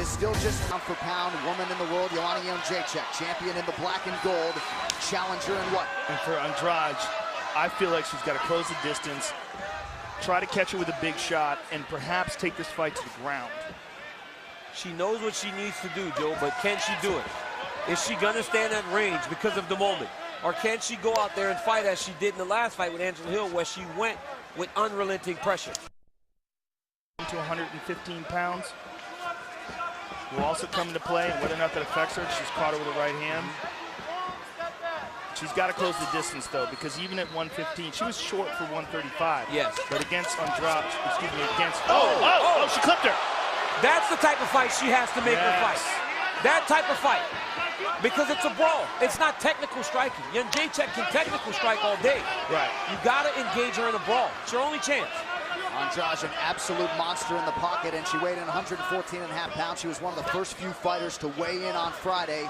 is still just pound for pound woman in the world, Joanna Jedrzejczyk, champion in the black and gold, challenger in what? And for Andrade, I feel like she's got to close the distance, try to catch her with a big shot, and perhaps take this fight to the ground. She knows what she needs to do, Joe, but can she do it? Is she gonna stand at range because of the moment? Or can she go out there and fight as she did in the last fight with Angela Hill, where she went with unrelenting pressure? To 115 pounds will also come into play, and whether or not that affects her. She's caught her with the right hand. She's got to close the distance, though, because even at 115, she was short for 135. Yes. But against Andrade, she clipped her. That's the type of fight she has to make her fight. That type of fight. Because it's a brawl. It's not technical striking. Jedrzejczyk can technical strike all day. Right. You got to engage her in a brawl. It's your only chance. Andrade, an absolute monster in the pocket, and she weighed in 114.5 pounds. She was one of the first few fighters to weigh in on Friday.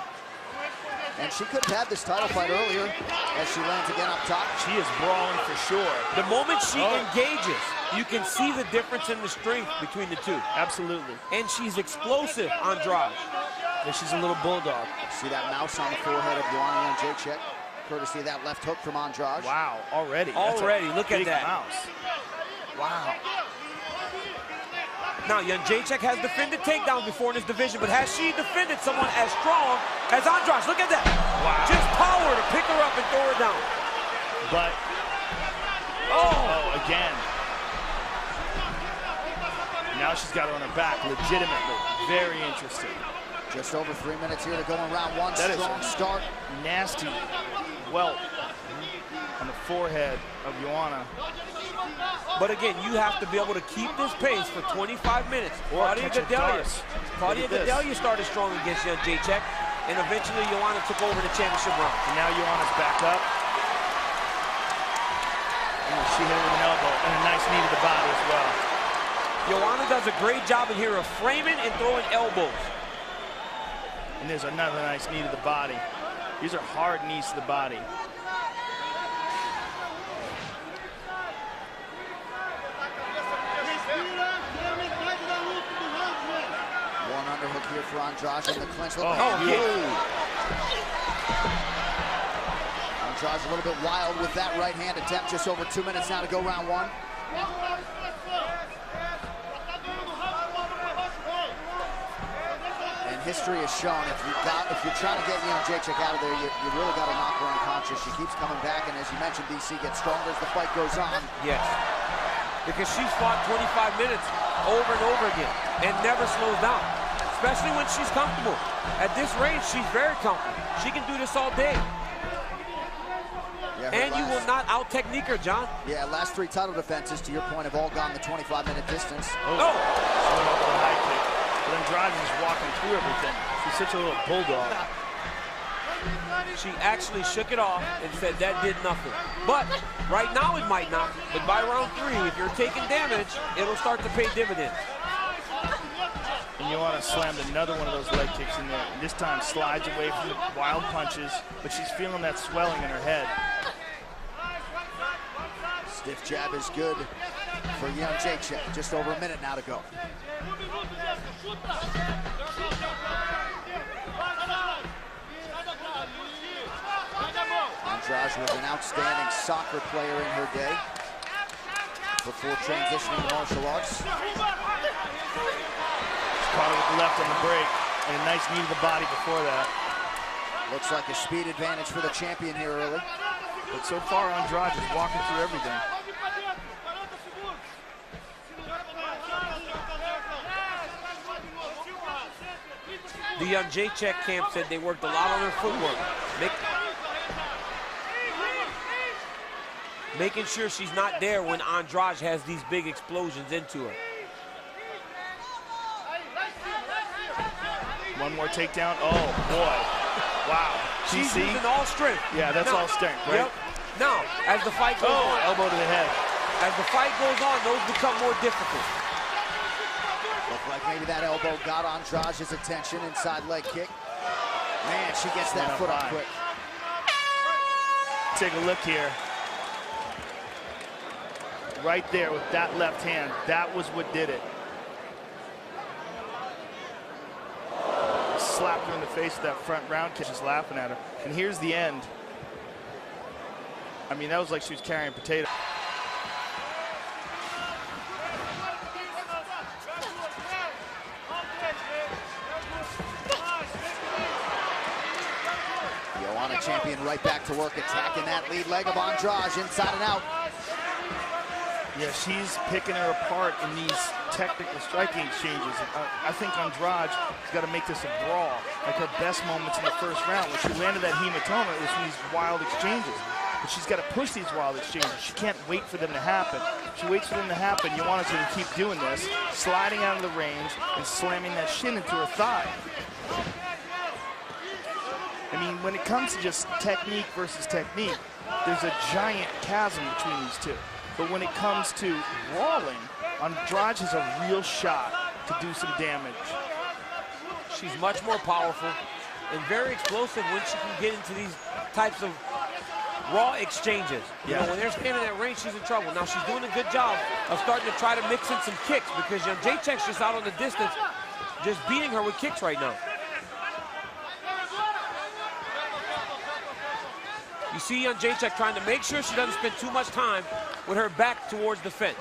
And she could have had this title fight earlier as she lands again up top. She is brawling for sure. The moment she engages, you can see the difference in the strength between the two. Absolutely. And she's explosive, Andrade. And she's a little bulldog. See that mouse on the forehead of Joanna Jedrzejczyk, courtesy of that left hook from Andrade. Wow, already. Look at that. Mouse. Wow. Now, Jedrzejczyk has defended takedowns before in this division, but has she defended someone as strong as Andrade? Look at that. Wow. Just power to pick her up and throw her down. But, again. Now she's got her on her back, legitimately. Very interesting. Just over 3 minutes here to go in round one. That strong start. Nasty welt on the forehead of Joanna. But again, you have to be able to keep this pace for 25 minutes. Claudia Gadelha started strong against Jedrzejczyk, and eventually Joanna took over the championship round. And now Joanna's back up. And she hit her with an elbow and a nice knee to the body as well. Joanna does a great job in here of framing and throwing elbows. And there's another nice knee to the body. These are hard knees to the body. One underhook here for Andrade in the clinch. Andrade's a little bit wild with that right hand attempt. Just over 2 minutes now to go round one. History has shown if you're trying to get Jedrzejczyk out of there, you really got to knock her unconscious. She keeps coming back, and as you mentioned, DC gets stronger as the fight goes on. Yes, because she's fought 25 minutes over and over again and never slows down, especially when she's comfortable. At this range, she's very comfortable. She can do this all day. Yeah, and you will not out-technique her, John. Yeah, last 3 title defenses, to your point, have all gone the 25-minute distance. But Andrade is walking through everything. She's such a little bulldog. She actually shook it off and said that did nothing. But right now it might not. But by round 3, if you're taking damage, it'll start to pay dividends. And Joanna slammed another one of those leg kicks in there. And this time slides away from the wild punches, but she's feeling that swelling in her head. Stiff jab is good for Jedrzejczyk. Just over a minute now to go. Andrade was an outstanding soccer player in her day before transitioning to martial arts. Caught her with the left on the break and a nice knee to the body before that. Looks like a speed advantage for the champion here early. But so far, Andrade is walking through everything. The Jedrzejczyk camp said they worked a lot on their footwork, making sure she's not there when Andrade has these big explosions into her. One more takedown. Oh, boy. Wow. She's using all strength. Yeah, that's all strength, right? Yep. Now, as the fight goes on. Elbow to the head. As the fight goes on, those become more difficult. Looked like maybe that elbow got Andrade's attention. Inside leg kick. Man, she gets that foot up quick. Take a look here. Right there with that left hand. That was what did it. slapped her in the face with that front round kick, just laughing at her. And here's the end. I mean, that was like she was carrying a potato. Joanna champion right back to work, attacking that lead leg of Andrade, inside and out. Yeah, she's picking her apart in these technical striking exchanges. I think Andrade has got to make this a brawl. Like her best moments in the first round, when she landed that hematoma, it was from these wild exchanges. But she's got to push these wild exchanges. She can't wait for them to happen. If she waits for them to happen, Joanna's going to keep doing this, sliding out of the range and slamming that shin into her thigh. I mean, when it comes to just technique versus technique, there's a giant chasm between these two. But when it comes to brawling, Andrade has a real shot to do some damage. She's much more powerful and very explosive when she can get into these types of raw exchanges. You know, when they're standing in that range, she's in trouble. Now, she's doing a good job of starting to try to mix in some kicks because Jedrzejczyk's just out on the distance, just beating her with kicks right now. You see Jedrzejczyk trying to make sure she doesn't spend too much time with her back towards the fence.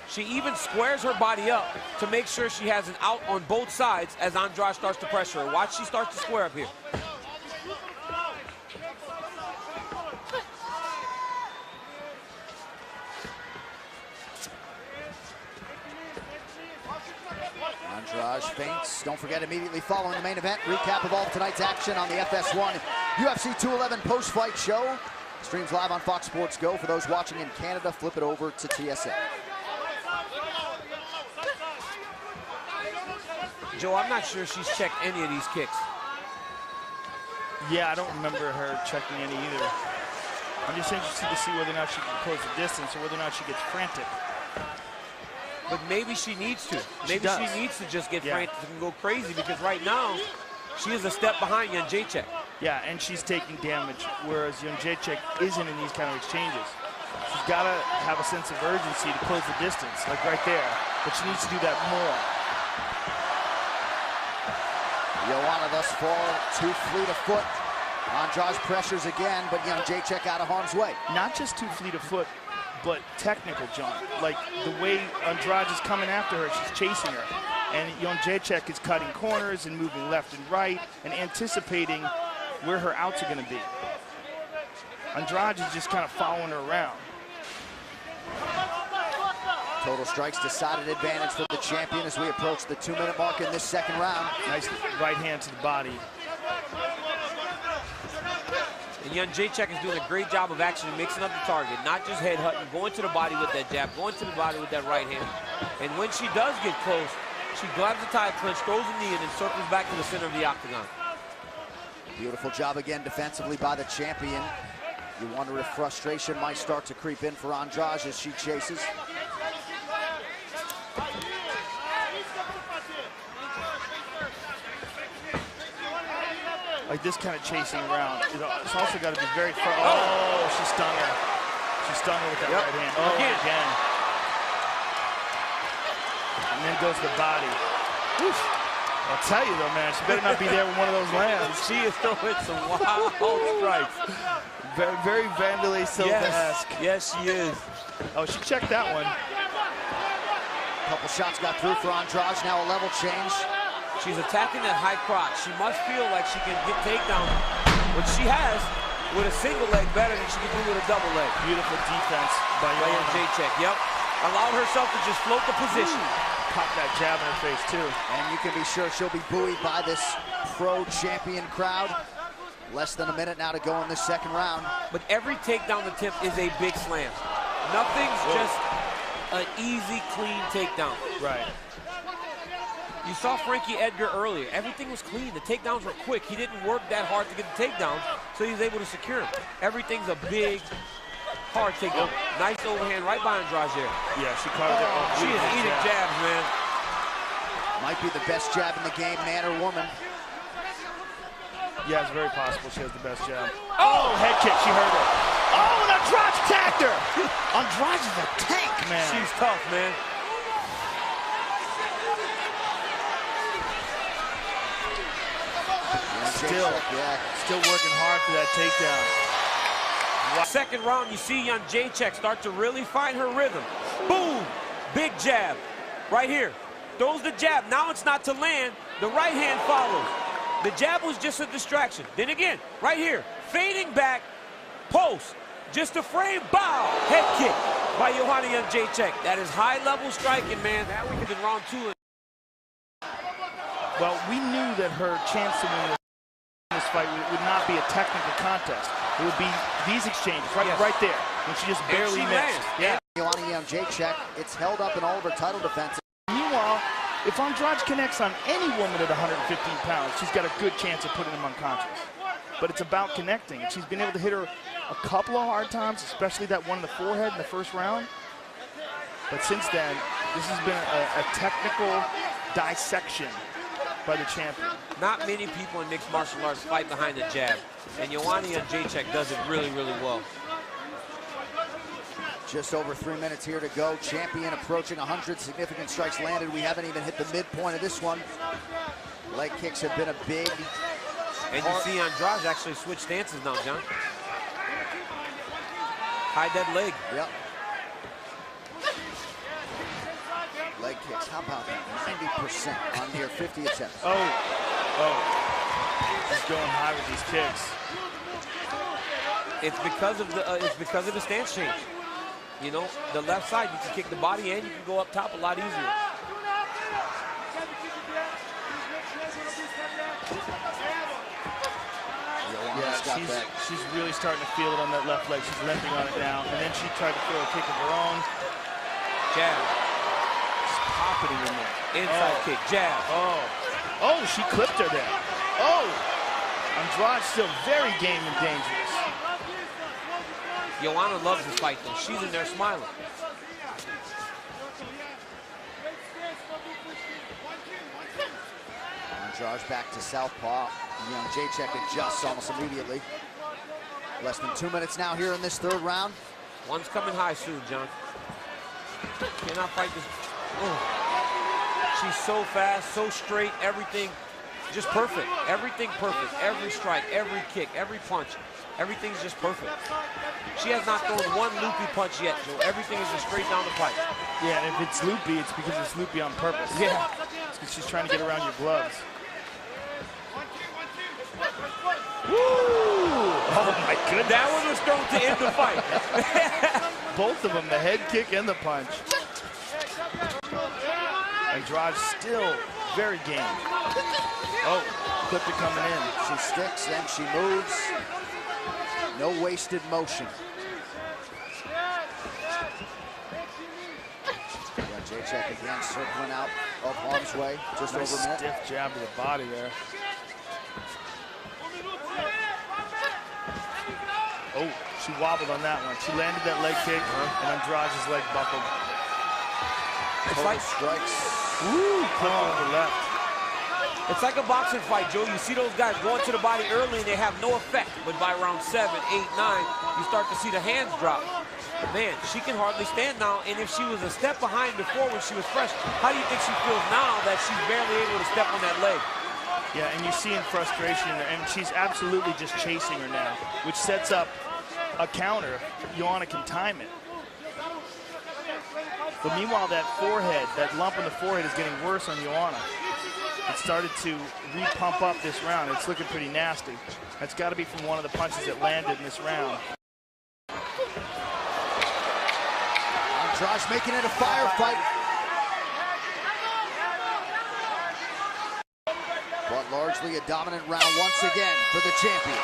She even squares her body up to make sure she has an out on both sides as Andrade starts to pressure her. Watch, she starts to square up here. Andrade feints. Don't forget, immediately following the main event, recap of all of tonight's action on the FS1 UFC 211 post-fight show. Streams live on Fox Sports Go. For those watching in Canada, flip it over to TSN. Joe, I'm not sure she's checked any of these kicks. Yeah, I don't remember her checking any either. I'm just interested to see whether or not she can close the distance or whether or not she gets frantic. But maybe she needs to. Maybe she needs to just get frantic and go crazy, because right now, she is a step behind Jedrzejczyk. Yeah, and she's taking damage, whereas Jedrzejczyk isn't in these kind of exchanges. She's got to have a sense of urgency to close the distance, like right there. But she needs to do that more. Joanna thus far too fleet of foot. Andrade pressures again, but Jedrzejczyk out of harm's way. Not just too fleet of foot, but technical, John. Like the way Andrade is coming after her, she's chasing her. And Jedrzejczyk is cutting corners and moving left and right and anticipating where her outs are going to be. Andrade is just kind of following her around. Total strikes, decided advantage for the champion as we approach the 2-minute mark in this second round. Nice right hand to the body. And Jedrzejczyk is doing a great job of actually mixing up the target, not just head-hutting, going to the body with that jab, going to the body with that right hand. And when she does get close, she grabs the tie clinch, throws the knee in, and circles back to the center of the octagon. Beautiful job again defensively by the champion. You wonder if frustration might start to creep in for Andrade as she chases. Like this kind of chasing around, it's also got to be very far. Oh, she stung her. She stung her with that right hand. Oh, again. And then goes the body. Oof. I'll tell you though, man, she better not be there when one of those lands. She is throwing some wild strikes. Very, very Vanderlei Silva-esque. Yes, she is. Oh, she checked that one. A couple shots got through for Andrade, now a level change. She's attacking that high crotch. She must feel like she can get takedown, which she has with a single leg better than she can do with a double leg. Beautiful defense by Jedrzejczyk. Yep. Allowed herself to just float the position. Pop that jab in her face too. And you can be sure she'll be buoyed by this pro champion crowd. Less than a minute now to go in this second round. But every takedown attempt is a big slam. Nothing's just an easy, clean takedown. Right. You saw Frankie Edgar earlier. Everything was clean. The takedowns were quick. He didn't work that hard to get the takedowns, so he was able to secure them. Everything's a big, hard takedown. Nice overhand right by Andrade there. Yeah, she caught it. She is eating jabs, man. Might be the best jab in the game, man or woman. Yeah, it's very possible she has the best jab. Oh, head kick, she hurt her. Oh, and Andrade attacked her. Andrade is a tank, man. She's tough, man. Still working hard for that takedown. Second round, you see Jedrzejczyk start to really find her rhythm. Boom! Big jab. Right here. Throws the jab. Now it's not to land. The right hand follows. The jab was just a distraction. Then again, right here. Fading back. Post. Just a frame. Bow. Head kick by Joanna Jedrzejczyk. That is high-level striking, man. That we in round 2. Well, we knew that her chance to win this fight would not be a technical contest. It would be these exchanges right there when she just barely missed. Yeah. Joanna Jedrzejczyk, it's held up in all of her title defenses. Meanwhile, if Andrade connects on any woman at 115 pounds, she's got a good chance of putting them unconscious. But it's about connecting, and she's been able to hit her a couple of hard times, especially that one in the forehead in the first round. But since then, this has been a technical dissection by the champion. Not many people in mixed martial arts fight behind the jab, and Joanna Jedrzejczyk does it really, really well. Just over 3 minutes here to go. Champion approaching 100 significant strikes landed. We haven't even hit the midpoint of this one. Leg kicks have been a big... And you see Andrade actually switch stances now, John. Hide that leg. Yep. Leg kicks, how about that? 90% on near 50 attempts. Oh. She's going high with these kicks. It's because of the stance change. You know, the left side, you can kick the body and you can go up top a lot easier. Yeah, she's really starting to feel it on that left leg. She's limping on it now. And then she tried to throw a kick of her own. Jab. Just popping it in there. Inside kick, jab. Oh, she clipped her there. Oh, Andrade's still very game and dangerous. Joanna loves this fight, though. She's in there smiling. Andrade back to southpaw. Jedrzejczyk adjusts almost immediately. Less than 2 minutes now here in this third round. One's coming high soon, John. Cannot fight this. Oh. She's so fast, so straight, everything just perfect. Everything perfect. Every strike, every kick, every punch. Everything's just perfect. She has not thrown one loopy punch yet, Joe. Everything is just straight down the pipe. Yeah, and if it's loopy, it's because it's loopy on purpose. Yeah. It's because she's trying to get around your gloves. Woo! Oh my goodness. That one was thrown to end the fight. Both of them, the head kick and the punch. Andrade still very game. Oh, clipped it coming in. She sticks and she moves. No wasted motion. Jedrzejczyk again circling out of harm's way. Just nice over a minute. Stiff jab to the body there. Oh, she wobbled on that one. She landed that leg kick, and Andrade's leg buckled. It's like strikes. Woo! Clip on the left. It's like a boxing fight, Joe. You see those guys going to the body early and they have no effect. But by round 7, 8, 9, you start to see the hands drop. Man, she can hardly stand now. And if she was a step behind before when she was fresh, how do you think she feels now that she's barely able to step on that leg? Yeah, and you see in frustration, and she's absolutely just chasing her now, which sets up a counter. Joanna can time it. But meanwhile, that forehead, that lump in the forehead is getting worse on Joanna. It started to re-pump up this round. It's looking pretty nasty. That's got to be from one of the punches that landed in this round. Andrade making it a firefight. But largely a dominant round once again for the champion.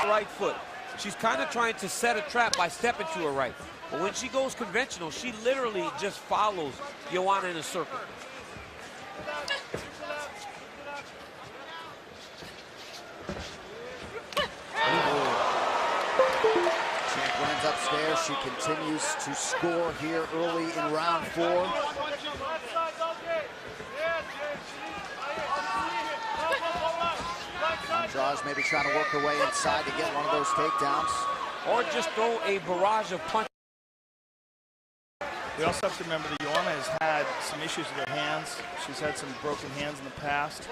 Right foot. She's kind of trying to set a trap by stepping to her right. But when she goes conventional, she literally just follows Joanna in a circle. Champ lands upstairs. She continues to score here early in round 4. Andrade maybe trying to work her way inside to get one of those takedowns. Or just throw a barrage of punches. We also have to remember that Joanna has had some issues with her hands. She's had some broken hands in the past.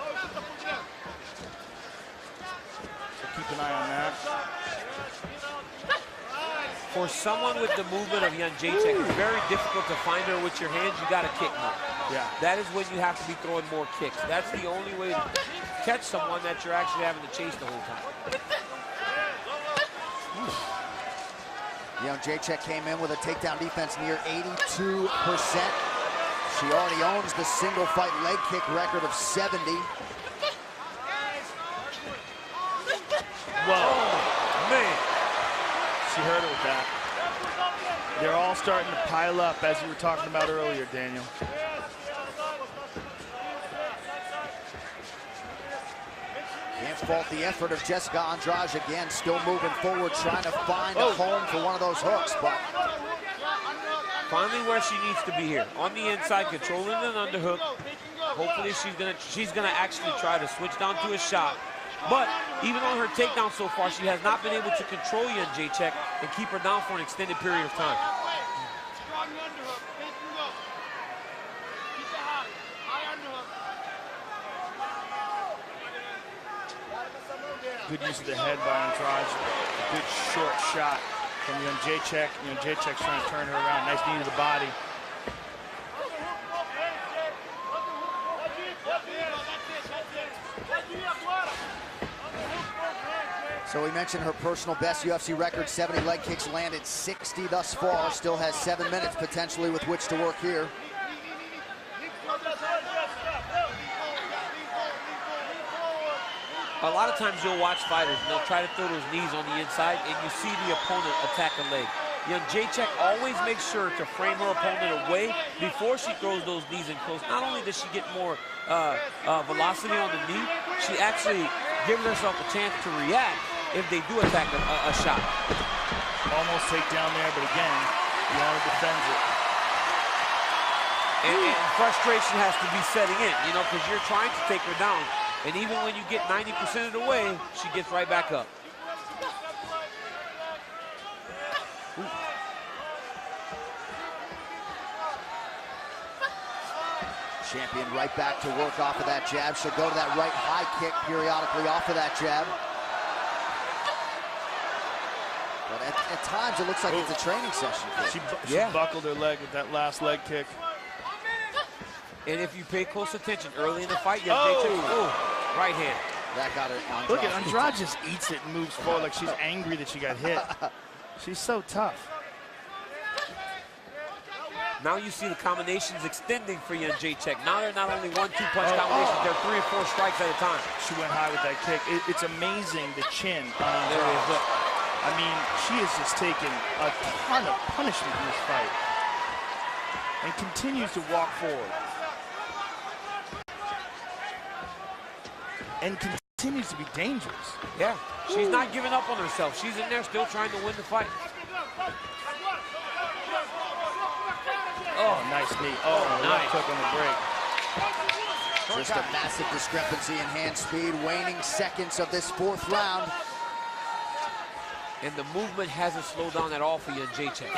keep an eye on that. For someone with the movement of Jedrzejczyk, it's very difficult to find her with your hands. You got to kick more. Yeah. That is when you have to be throwing more kicks. That's the only way to catch someone that you're actually having to chase the whole time. Jedrzejczyk came in with a takedown defense near 82%. She already owns the single fight leg kick record of 70. Whoa, man. She hurt her with that. They're all starting to pile up, as you were talking about earlier, Daniel. Can't fault the effort of Jessica Andrade again, still moving forward, trying to find a home for one of those hooks, but finally where she needs to be here. On the inside, controlling an underhook. Hopefully she's gonna actually try to switch down to a shot. But even on her takedown so far, she has not been able to control Jedrzejczyk and keep her down for an extended period of time. Good use of the head by Andrade. A good short shot from Jedrzejczyk. Jedrzejczyk's trying to turn her around. Nice knee to the body. so we mentioned her personal best UFC record, 70 leg kicks landed, 60 thus far. Still has 7 minutes potentially with which to work here. A lot of times you'll watch fighters and they'll try to throw those knees on the inside and you see the opponent attack a leg. Jedrzejczyk always makes sure to frame her opponent away before she throws those knees in close. Not only does she get more velocity on the knee, she actually gives herself a chance to react if they do attack a shot. Almost take down there, but again, Joanna defends it. And frustration has to be setting in, because you're trying to take her down. And even when you get 90% of the way, she gets right back up. Ooh. Champion right back to work off of that jab. She'll go to that right high kick periodically off of that jab. But at times it looks like it's a training session. She buckled her leg with that last leg kick. And if you pay close attention early in the fight, Jedrzejczyk, right hand. That got it. Look at Andrade just eats it and moves forward like she's angry that she got hit. She's so tough. Now you see the combinations extending for Jedrzejczyk. Now they're not only 1-2 punch combinations, they're 3 or 4 strikes at a time. She went high with that kick. It's amazing, the chin on Andrade. There it is, look. I mean, she has just taken a ton of punishment in this fight and continues to walk forward. And continues to be dangerous. Yeah, she's not giving up on herself. She's in there still trying to win the fight. Oh, nice knee. Oh, nice. Left hook on the break. Just a massive discrepancy in hand speed. Waning seconds of this 4th round. And the movement hasn't slowed down at all for Jedrzejczyk.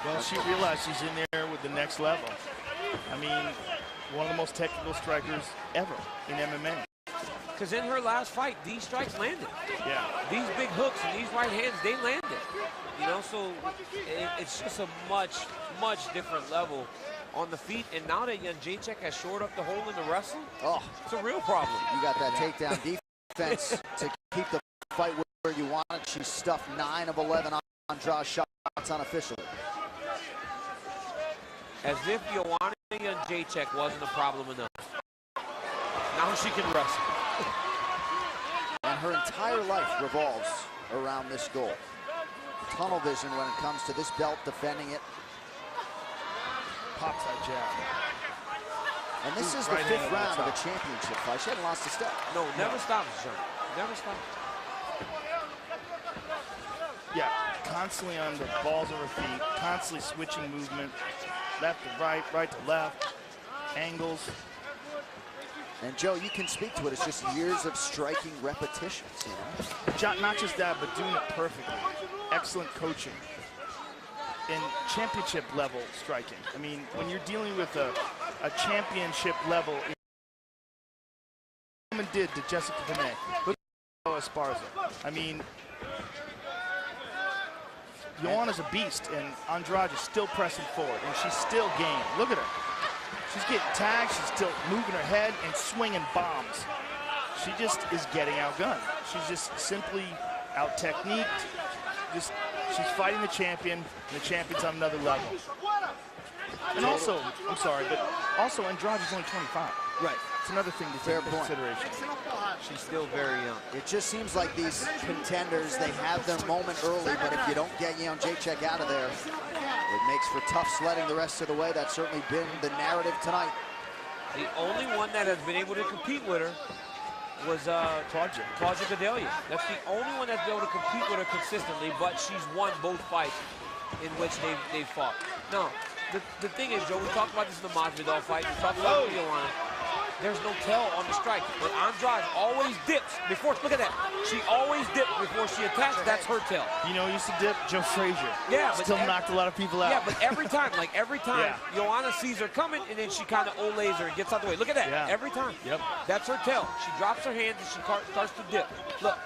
Well, she realized she's in there with the next level. I mean, one of the most technical strikers ever in MMA. Because in her last fight, these strikes landed. Yeah. These big hooks and these right hands, they landed. So it's just a much, much different level on the feet. And now that Jedrzejczyk has shored up the hole in the wrestling, it's a real problem. You got that takedown defense to keep the fight where you want it. She stuffed 9 of 11 Andrade shots unofficially. As if Joanna Jedrzejczyk wasn't a problem enough. Now she can wrestle. And her entire life revolves around this goal. Tunnel vision when it comes to this belt, defending it. Pops that jab. And this is the 5th round of the championship fight. She hadn't lost a step. No, never stops, John. Never stops. Yeah, constantly on the balls of her feet, constantly switching movement. Left to right, right to left, angles. And Joe, you can speak to it. It's just years of striking repetitions, Not just that, but doing it perfectly. Excellent coaching. And championship level striking. I mean, when you're dealing with a championship level, did to Jessica Andrade. Esparza. I mean, Joanna's a beast, and Andrade is still pressing forward, and she's still game. Look at her. She's getting tagged, she's still moving her head and swinging bombs. She just is getting outgunned. She's just simply out-techniqued. She's fighting the champion, and the champion's on another level. And also, I'm sorry, but also Andrade's only 25. Right. It's another thing to take into consideration. She's still very young. It just seems like these contenders, they have their moment early, but if you don't get Jedrzejczyk out of there, it makes for tough sledding the rest of the way. That's certainly been the narrative tonight. The only one that has been able to compete with her was Claudia Gadelha. That's the only one that's been able to compete with her consistently, but she's won both fights in which they've fought. No, the thing is, Joe, we talked about this in the Masvidal fight. We talked about Joanna. There's no tell on the strike, but Andrade always dips before. Look at that. She always dips before she attacks. That's her tell. You know, used to dip Joe Frazier. Yeah, but still knocked a lot of people out. Yeah, but every time, Joanna sees her coming, and then she kind of olays her and gets out the way. Look at that. Yeah. Every time. Yep. That's her tell. She drops her hands and she starts to dip. Look.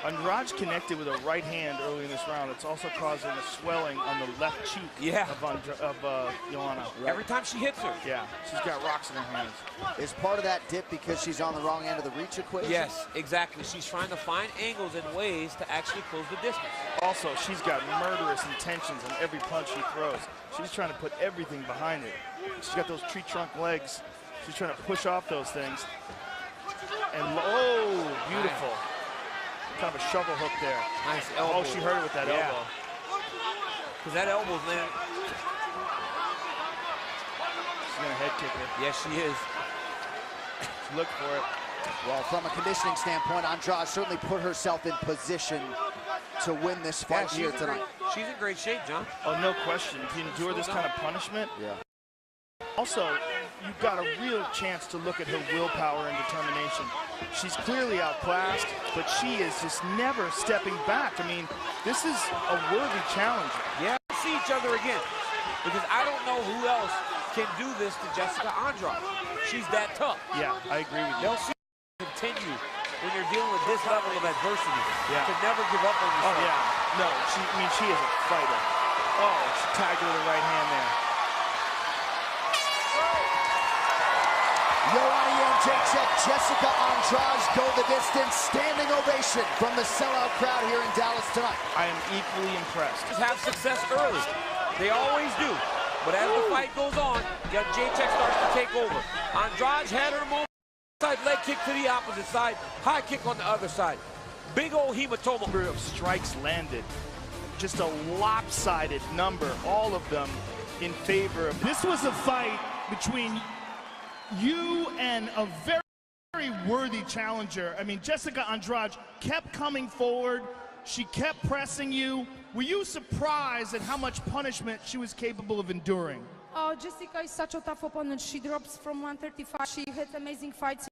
Andrade connected with a right hand early in this round. It's also causing a swelling on the left cheek of Joanna. Right. Every time she hits her. Yeah, she's got rocks in her hands. Is part of that dip because she's on the wrong end of the reach equation? Yes, exactly. She's trying to find angles and ways to actually close the distance. Also, she's got murderous intentions on every punch she throws. She's trying to put everything behind it. She's got those tree trunk legs. She's trying to push off those things. And, oh, beautiful. Nice. Kind of a shovel hook there. Nice elbow. Oh, she hurt it with that elbow. Because that elbow's landing. She's going to head kick her. Yes, she is. Look for it. Well, from a conditioning standpoint, Andrade certainly put herself in position to win this fight here tonight. She's in great shape, John. Oh, no question. If you endure this kind of punishment. Yeah. Also, you've got a real chance to look at her willpower and determination. She's clearly outclassed, but she is just never stepping back. I mean, this is a worthy challenger. Yeah, we'll see each other again, because I don't know who else can do this to Jessica Andrade. She's that tough. Yeah, I agree with you. They'll see her continue when you're dealing with this level of adversity. Yeah. To never give up on yourself. Oh, yeah. No, she is a fighter. Oh, she tagged her with the right hand there. Joanna Jedrzejczyk, Jessica Andrade go the distance. Standing ovation from the sellout crowd here in Dallas tonight. I am equally impressed. Have success early. They always do. But as the fight goes on, Jedrzejczyk starts to take over. Andrade had her moment. Side leg kick to the opposite side. High kick on the other side. Big old hematoma. Number of strikes landed. Just a lopsided number. All of them in favor of. This was a fight between you and a very worthy challenger. I mean, Jessica Andrade kept coming forward. She kept pressing you. Were you surprised at how much punishment she was capable of enduring? Jessica is such a tough opponent. She drops from 135. She hits amazing fights.